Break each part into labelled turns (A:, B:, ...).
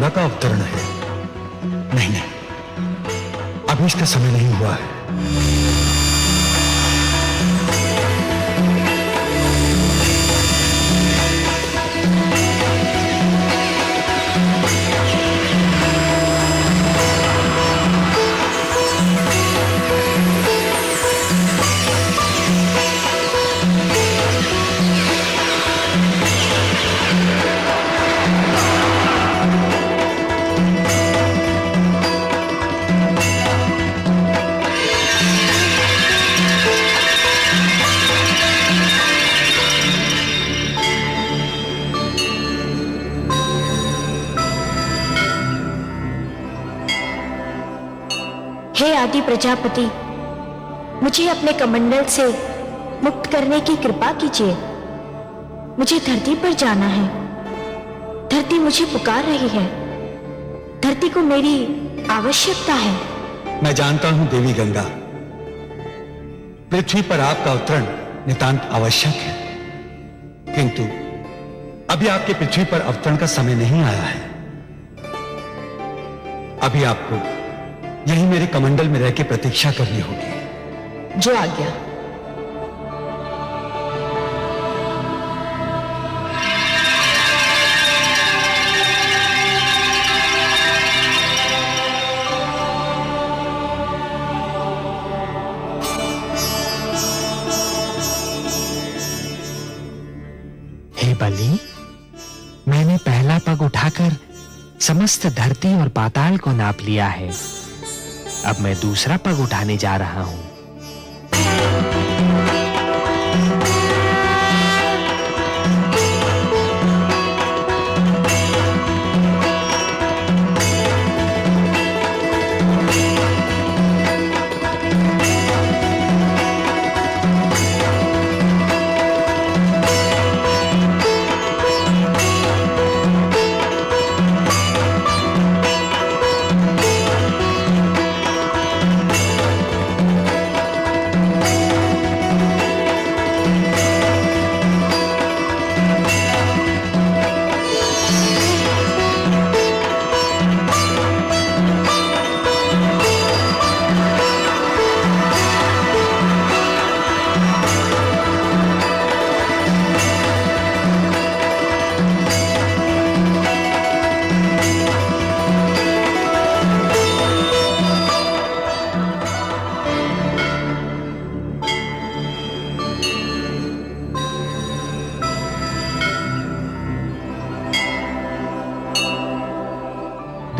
A: गंगा का अवतरण है। नहीं नहीं, अभी इसका समय नहीं हुआ है।
B: हे आदि प्रजापति, मुझे अपने कमंडल से मुक्त करने की कृपा कीजिए। मुझे धरती पर जाना है। धरती मुझे पुकार रही है। धरती को मेरी आवश्यकता है।
A: मैं जानता हूं देवी गंगा, पृथ्वी पर आपका अवतरण नितांत आवश्यक है, किंतु अभी आपके पृथ्वी पर अवतरण का समय नहीं आया है। अभी आपको यही मेरे कमंडल में रह के प्रतीक्षा करनी होगी।
B: जो आज्ञा।
C: हे बलि, मैंने पहला पग उठाकर समस्त धरती और पाताल को नाप लिया है। अब मैं दूसरा पग उठाने जा रहा हूं।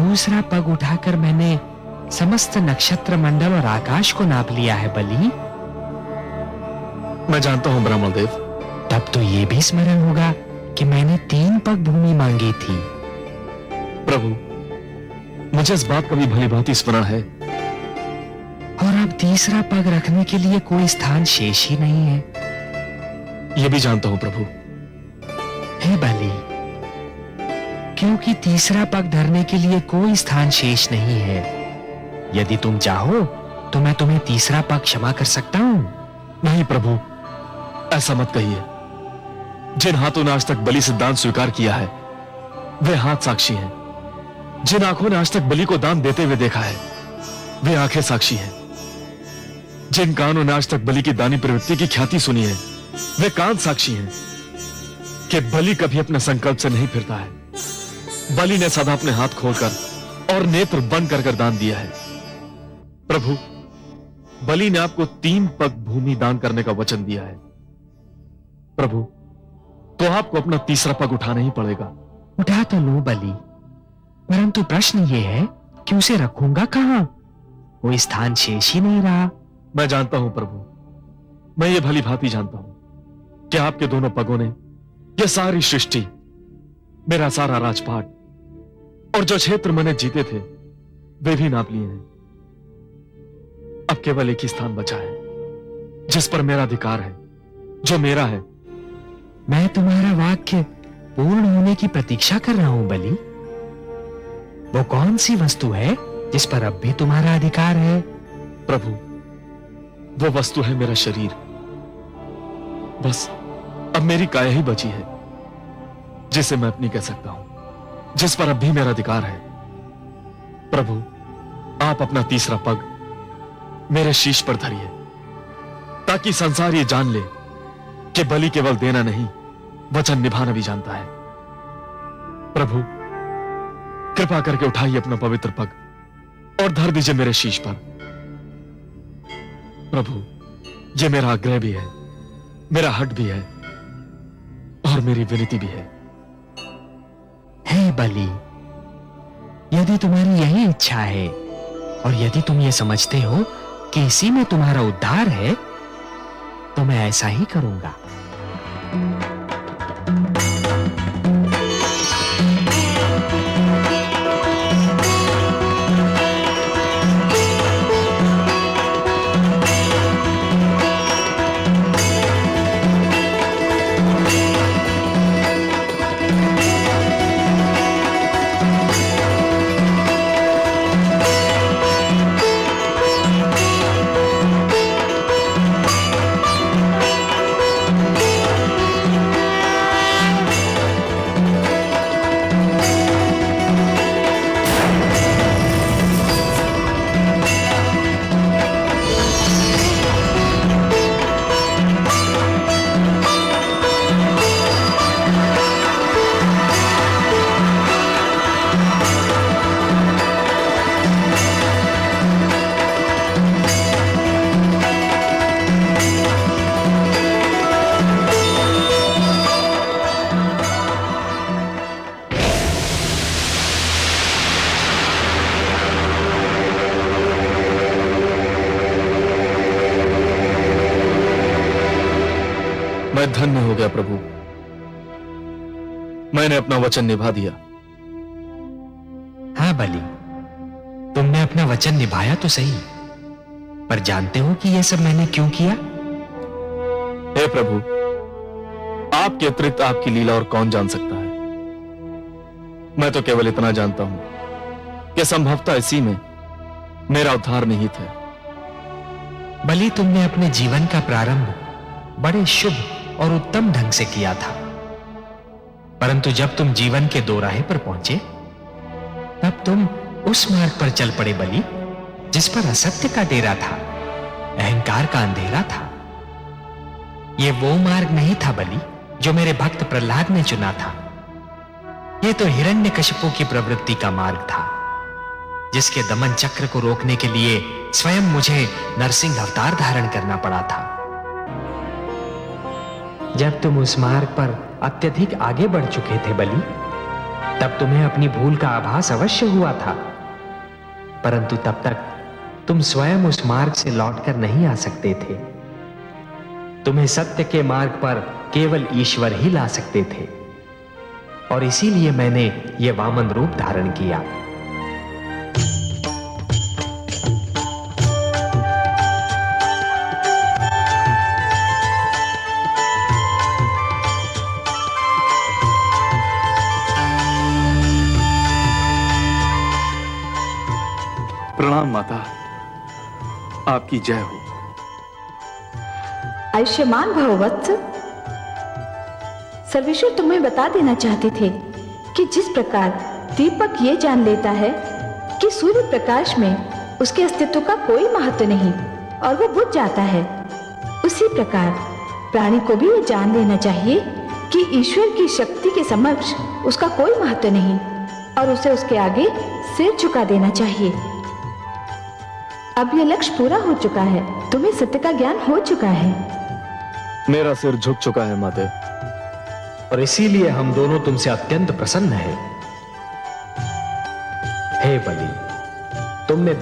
C: दूसरा पग उठाकर मैंने समस्त नक्षत्र मंडल और आकाश को नाप लिया है बलि।
D: मैं जानता हूं ब्राह्मण देव।
C: तब तो ये भी स्मरण होगा कि मैंने 3 पग भूमि मांगी थी।
D: प्रभु, मुझे इस बात का भी भली भांति स्मरण है।
C: और अब तीसरा पग रखने के लिए कोई स्थान शेष ही नहीं है।
D: यह भी जानता हूं प्रभु।
C: हे बलि, क्योंकि तीसरा पग धरने के लिए कोई स्थान शेष नहीं है। यदि तुम चाहो तो मैं तुम्हें तीसरा पग क्षमा कर सकता हूं।
D: नहीं प्रभु, ऐसा मत कहिए। जिन हाथों ने आज तक बलि सिद्धांत स्वीकार किया है, वे हाथ साक्षी हैं। जिन आंखों ने आज तक बलि को दान देते हुए देखा है, वे आंखें साक्षी हैं। जिन कानों ने आज तक बलि की दानी प्रवृत्ति की ख्याति सुनी है, वे कान साक्षी हैं कि बलि कभी अपने संकल्प से नहीं फिरता है। बलि ने सदा अपने हाथ खोलकर और नेत्र बंद कर दान दिया है। प्रभु, बलि ने आपको 3 पग भूमि दान करने का वचन दिया है। प्रभु, तो आपको अपना तीसरा पग उठाना ही पड़ेगा।
C: उठा तो लो बलि, परंतु प्रश्न ये है कि उसे रखूंगा कहां? कोई स्थान शेष ही नहीं रहा।
D: मैं जानता हूं प्रभु, मैं ये भली भांति जानता हूं कि आपके दोनों पगों ने यह सारी सृष्टि, मेरा सारा राजपाट और जो क्षेत्र मैंने जीते थे, वे भी नाप लिए हैं। अब केवल एक ही स्थान बचा है जिस पर मेरा अधिकार है, जो मेरा है।
C: मैं तुम्हारा वाक्य पूर्ण होने की प्रतीक्षा कर रहा हूं बलि। वो कौन सी वस्तु है जिस पर अब भी तुम्हारा अधिकार है?
D: प्रभु, वो वस्तु है मेरा शरीर। बस अब मेरी काया ही बची है जिसे मैं अपनी कह सकता हूं। जिस पर अब भी मेरा अधिकार है। प्रभु, आप अपना तीसरा पग मेरे शीश पर धरिए, ताकि संसार ये जान ले कि बलि केवल देना नहीं, वचन निभाना भी जानता है। प्रभु, कृपा करके उठाइए अपना पवित्र पग और धर दीजिए मेरे शीश पर। प्रभु, यह मेरा आग्रह भी है, मेरा हट भी है और मेरी विनती भी है।
C: हे बलि, यदि तुम्हारी यही इच्छा है और यदि तुम ये समझते हो कि इसी में तुम्हारा उद्धार है, तो मैं ऐसा ही करूंगा।
D: मैं धन्य हो गया प्रभु, मैंने अपना वचन निभा दिया।
C: हाँ बलि, तुमने अपना वचन निभाया तो सही, पर जानते हो कि यह सब मैंने क्यों किया?
D: हे प्रभु, आपके अतिरिक्त आपकी लीला और कौन जान सकता है। मैं तो केवल इतना जानता हूं कि संभवतः इसी में मेरा उद्धार निहित है।
C: बलि, तुमने अपने जीवन का प्रारंभ बड़े शुभ और उत्तम ढंग से किया था, परंतु जब तुम जीवन के दोराहे पर पहुंचे, तब तुम उस मार्ग पर चल पड़े बलि, जिस पर असत्य का डेरा था, अहंकार का अंधेरा था। यह वो मार्ग नहीं था बलि जो मेरे भक्त प्रहलाद ने चुना था। यह तो हिरण्यकशिपु की प्रवृत्ति का मार्ग था, जिसके दमन चक्र को रोकने के लिए स्वयं मुझे नरसिंह अवतार धारण करना पड़ा था। जब तुम उस मार्ग पर अत्यधिक आगे बढ़ चुके थे बलि, तब तुम्हें अपनी भूल का आभास अवश्य हुआ था, परंतु तब तक तुम स्वयं उस मार्ग से लौटकर नहीं आ सकते थे। तुम्हें सत्य के मार्ग पर केवल ईश्वर ही ला सकते थे, और इसीलिए मैंने यह वामन रूप धारण किया।
D: प्रणाम माता, आपकी जय हो।
B: आयुष्मान भव वत्स। सर्वेश्वर तुम्हें बता देना चाहते थे कि जिस प्रकार दीपक ये जान लेता है कि सूर्य प्रकाश में उसके अस्तित्व का कोई महत्व नहीं और वो बुझ जाता है, उसी प्रकार प्राणी को भी ये जान लेना चाहिए कि ईश्वर की शक्ति के समक्ष उसका कोई महत्व नहीं और उसे उसके आगे सिर झुका देना चाहिए। अब यह लक्ष्य पूरा हो चुका है, तुम्हें सत्य का ज्ञान हो चुका है।
D: मेरा सिर झुक चुका है माते,
C: और इसीलिए हम दोनों तुमसे अत्यंत प्रसन्न हैं। हे बलि, तुमने